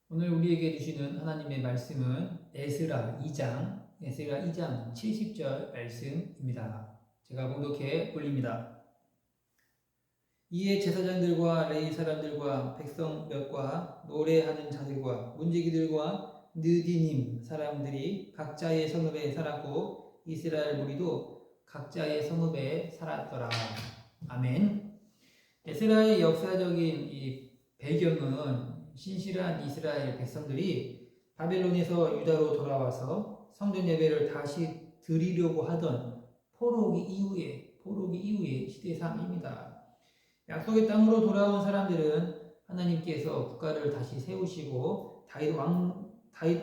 오늘 우리에게 주시는 하나님의 말씀은 에스라 2장 70절 말씀입니다. 제가 봉독해 올립니다. 이에 제사장들과 레위 사람들과 백성 몇과 노래하는 자들과 문지기들과 느디님 사람들이 각자의 성읍에 살았고 이스라엘 무리도 각자의 성읍에 살았더라. 아멘. 에스라의 역사적인 이 배경은 신실한 이스라엘 백성들이 바벨론에서 유다로 돌아와서 성전 예배를 다시 드리려고 하던 포로기 이후의 시대상입니다. 약속의 땅으로 돌아온 사람들은 하나님께서 국가를 다시 세우시고 다윗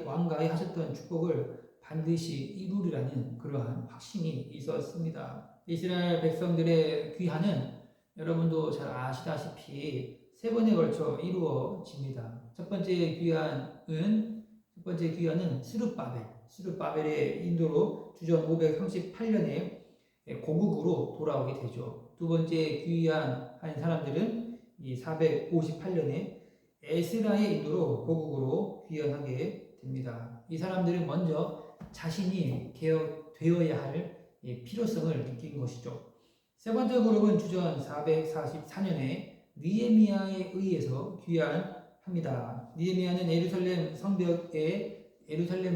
왕가에 하셨던 축복을 반드시 이루리라는 그러한 확신이 있었습니다. 이스라엘 백성들의 귀환은 여러분도 잘 아시다시피 세 번에 걸쳐 이루어집니다. 첫 번째 귀환은 스룹바벨의 인도로 주전 538년에 고국으로 돌아오게 되죠. 두 번째 귀환한 사람들은 이 458년에 에스라의 인도로 고국으로 귀환하게 됩니다. 이 사람들은 먼저 자신이 개혁되어야 할 필요성을 느낀 것이죠. 세 번째 그룹은 주전 444년에 느헤미야에 의해서 귀환합니다. 느헤미야는 예루살렘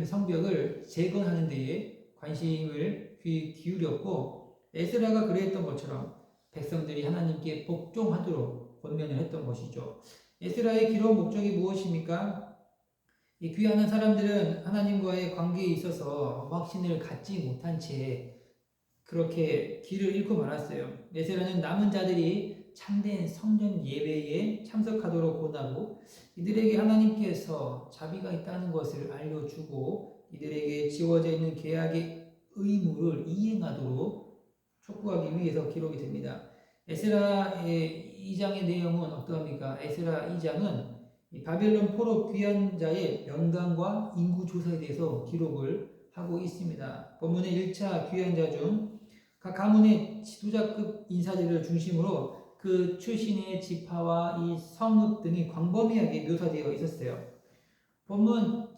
성벽을 재건하는 데에 관심을 기울였고 에스라가 그랬던 것처럼 백성들이 하나님께 복종하도록 권면을 했던 것이죠. 에스라의 기록 목적이 무엇입니까? 이 귀하는 사람들은 하나님과의 관계에 있어서 확신을 갖지 못한 채 그렇게 길을 잃고 말았어요. 에스라는 남은 자들이 참된 성전 예배에 참석하도록 권하고 이들에게 하나님께서 자비가 있다는 것을 알려주고 이들에게 지워져 있는 계약의 의무를 이행하도록 촉구하기 위해서 기록이 됩니다. 에스라의 2장의 내용은 어떠합니까? 에스라 2장은 바벨론 포로 귀환자의 명단과 인구 조사에 대해서 기록을 하고 있습니다. 본문의 1차 귀환자 중 각 가문의 지도자급 인사들을 중심으로 그 출신의 지파와 이 성읍 등이 광범위하게 묘사되어 있었어요. 본문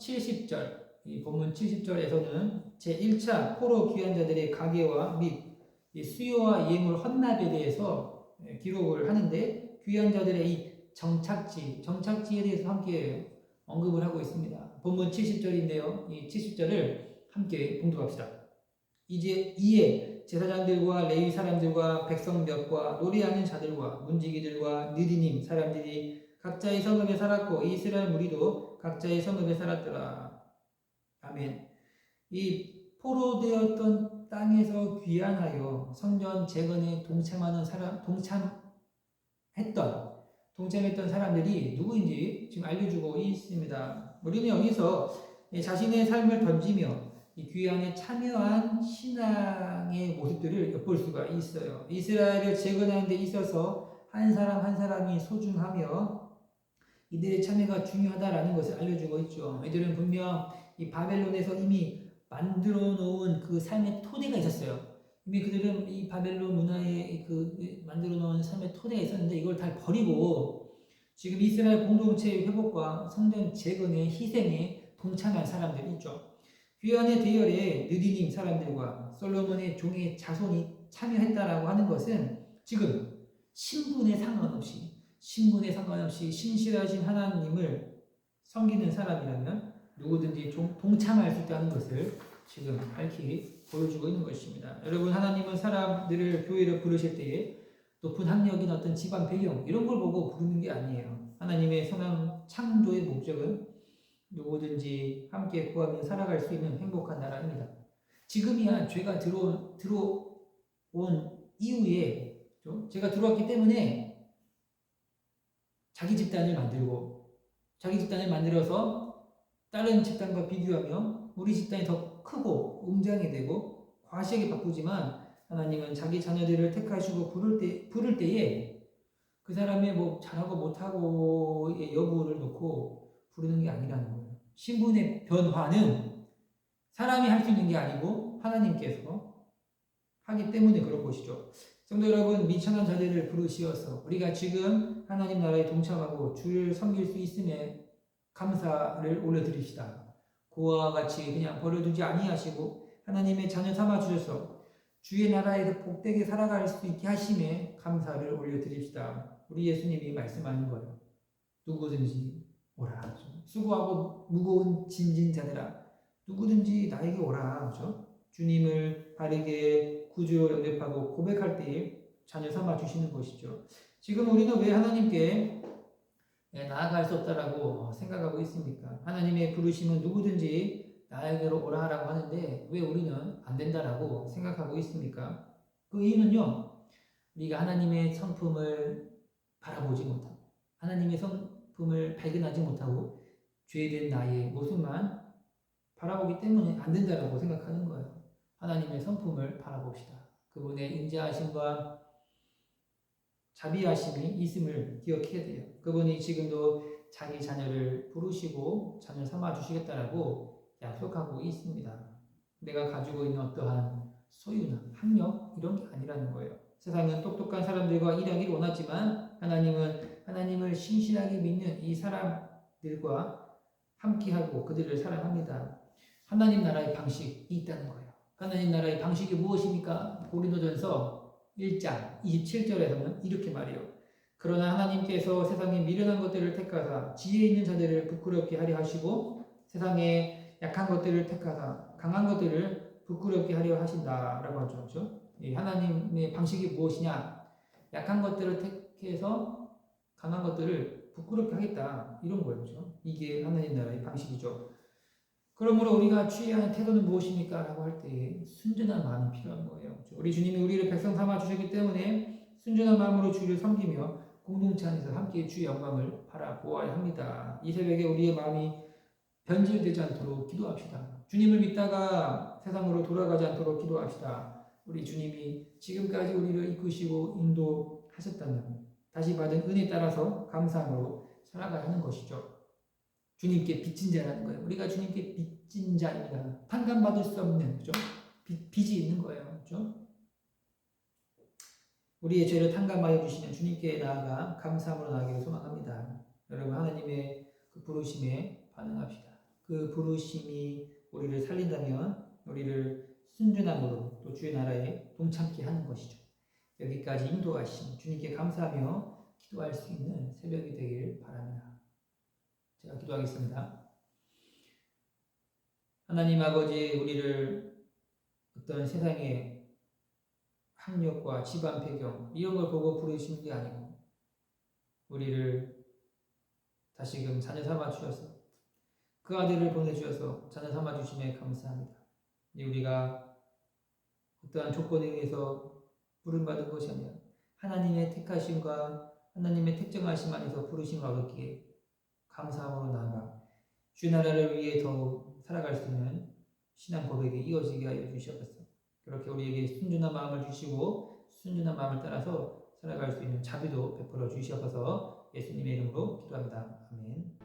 70절에서는 제1차 포로 귀환자들의 가계와 및 수요와 예물 헌납에 대해서 기록을 하는데 귀환자들의 이 정착지에 대해서 함께 언급을 하고 있습니다. 본문 70절인데요. 이 70절을 함께 봉독합시다. 이에 제사장들과 레위 사람들과 백성 몇과 노래하는 자들과 문지기들과 느디님 사람들이 각자의 성읍에 살았고 이스라엘 무리도 각자의 성읍에 살았더라. 아멘. 이 포로되었던 땅에서 귀환하여 성전 재건에 동참했던 사람들이 누구인지 지금 알려주고 있습니다. 우리는 여기서 자신의 삶을 던지며 이 귀환에 참여한 신앙의 모습들을 엿볼 수가 있어요. 이스라엘을 재건하는 데 있어서 한 사람 한 사람이 소중하며 이들의 참여가 중요하다라는 것을 알려주고 있죠. 이들은 분명 이 바벨론에서 이미 만들어 놓은 그 삶의 토대가 있었어요. 이미 그들은 이 바벨론 문화에 만들어 놓은 삶의 토대가 있었는데 이걸 다 버리고 지금 이스라엘 공동체의 회복과 성전 재건의 희생에 동참한 사람들이 있죠. 귀환의 대열에 느디님 사람들과 솔로몬의 종의 자손이 참여했다라고 하는 것은 지금 신분에 상관없이 신실하신 하나님을 섬기는 사람이라면 누구든지 동참할 수 있다는 것을 지금 밝히 보여주고 있는 것입니다. 여러분, 하나님은 사람들을 교회로 부르실 때에 높은 학력이나 어떤 집안 배경 이런 걸 보고 부르는 게 아니에요. 하나님의 선한 창조의 목적은 누구든지 함께 구하며 살아갈 수 있는 행복한 나라입니다. 지금이야 죄가 들어온 이후에 제가 들어왔기 때문에 자기 집단을 만들어서 다른 집단과 비교하며 우리 집단이 더 크고 웅장하게 되고 과시하게 바꾸지만 하나님은 자기 자녀들을 택하시고 부를 때에 그 사람의 뭐 잘하고 못하고의 여부를 놓고 부르는 게 아니라는 거예요. 신분의 변화는 사람이 할 수 있는 게 아니고 하나님께서 하기 때문에 그런 것이죠. 성도 여러분, 미천한 자들을 부르시어서 우리가 지금 하나님 나라에 동참하고 주를 섬길 수 있음에 감사를 올려드립시다. 그와 같이 그냥 버려두지 아니하시고 하나님의 자녀 삼아 주셔서 주의 나라에서 복되게 살아갈 수 있게 하심에 감사를 올려드립시다. 우리 예수님이 말씀하는 거예요. 누구든지 오라. 수고하고 무거운 짐진 자들아, 누구든지 나에게 오라. 그렇죠? 주님을 바르게 구주로 영접하고 고백할 때에 자녀 삼아 주시는 것이죠. 지금 우리는 왜 하나님께 나아갈 수 없다라고 생각하고 있습니까? 하나님의 부르심은 누구든지 나에게로 오라라고 하는데 왜 우리는 안 된다라고 생각하고 있습니까? 그 이유는요, 우리가 하나님의 성품을 바라보지 못하고 하나님의 성품을 발견하지 못하고 죄된 나의 모습만 바라보기 때문에 안 된다라고 생각하는 거예요. 하나님의 성품을 바라봅시다. 그분의 인자하심과 자비하심이 있음을 기억해야 돼요. 그분이 지금도 자기 자녀를 부르시고 자녀 삼아 주시겠다라고 약속하고 있습니다. 내가 가지고 있는 어떠한 소유나 학력 이런 게 아니라는 거예요. 세상은 똑똑한 사람들과 일하기를 원하지만 하나님은 하나님을 신실하게 믿는 이 사람들과 함께하고 그들을 사랑합니다. 하나님 나라의 방식이 있다는 거예요. 하나님 나라의 방식이 무엇입니까? 고린도전서 1장 27절에서는 이렇게 말해요. 그러나 하나님께서 세상에 미련한 것들을 택하사 지혜 있는 자들을 부끄럽게 하려 하시고 세상에 약한 것들을 택하사 강한 것들을 부끄럽게 하려 하신다라고 하죠. 그렇죠? 하나님의 방식이 무엇이냐? 약한 것들을 택해서 강한 것들을 부끄럽게 하겠다 이런 거예요. 그렇죠? 이게 하나님 나라의 방식이죠. 그러므로 우리가 취해야 하는 태도는 무엇입니까? 라고 할 때 순전한 마음이 필요한 거예요. 그렇죠? 우리 주님이 우리를 백성 삼아 주셨기 때문에 순전한 마음으로 주를 섬기며 공동체 안에서 함께 주의 영광을 바라보아야 합니다. 이 새벽에 우리의 마음이 변질되지 않도록 기도합시다. 주님을 믿다가 세상으로 돌아가지 않도록 기도합시다. 우리 주님이 지금까지 우리를 이끄시고 인도하셨다면 다시 받은 은혜에 따라서 감사함으로 살아가야 하는 것이죠. 주님께 빚진 자라는 거예요. 우리가 주님께 빚진 자입니다. 판단받을 수 없는, 그죠? 빚이 있는 거예요. 그죠? 우리의 죄를 탕감하여 주시는 주님께 나아가 감사함으로 나아가기를 소망합니다. 여러분, 하나님의 그 부르심에 반응합시다. 그 부르심이 우리를 살린다면 우리를 순전함으로 또 주의 나라에 동참케 하는 것이죠. 여기까지 인도하신 주님께 감사하며 기도할 수 있는 새벽이 되길 바랍니다. 제가 기도하겠습니다. 하나님 아버지, 우리를 어떤 세상의 학력과 집안 배경 이런 걸 보고 부르시는 게 아니고 우리를 다시금 자녀 삼아 주셔서 그 아들을 보내주셔서 자녀 삼아 주심에 감사합니다. 우리가 어떠한 조건에 의해서 부름받은 것이 아니라 하나님의 택하심과 하나님의 특정하심 안에서 부르심을 얻었기에 감사함으로 나아가 주의 나라를 위해 더욱 살아갈 수 있는 신앙 고백이 이어지게 하여 주시옵소서. 그렇게 우리에게 순전한 마음을 주시고 순전한 마음을 따라서 살아갈 수 있는 자비도 베풀어 주시옵소서. 예수님의 이름으로 기도합니다. 아멘.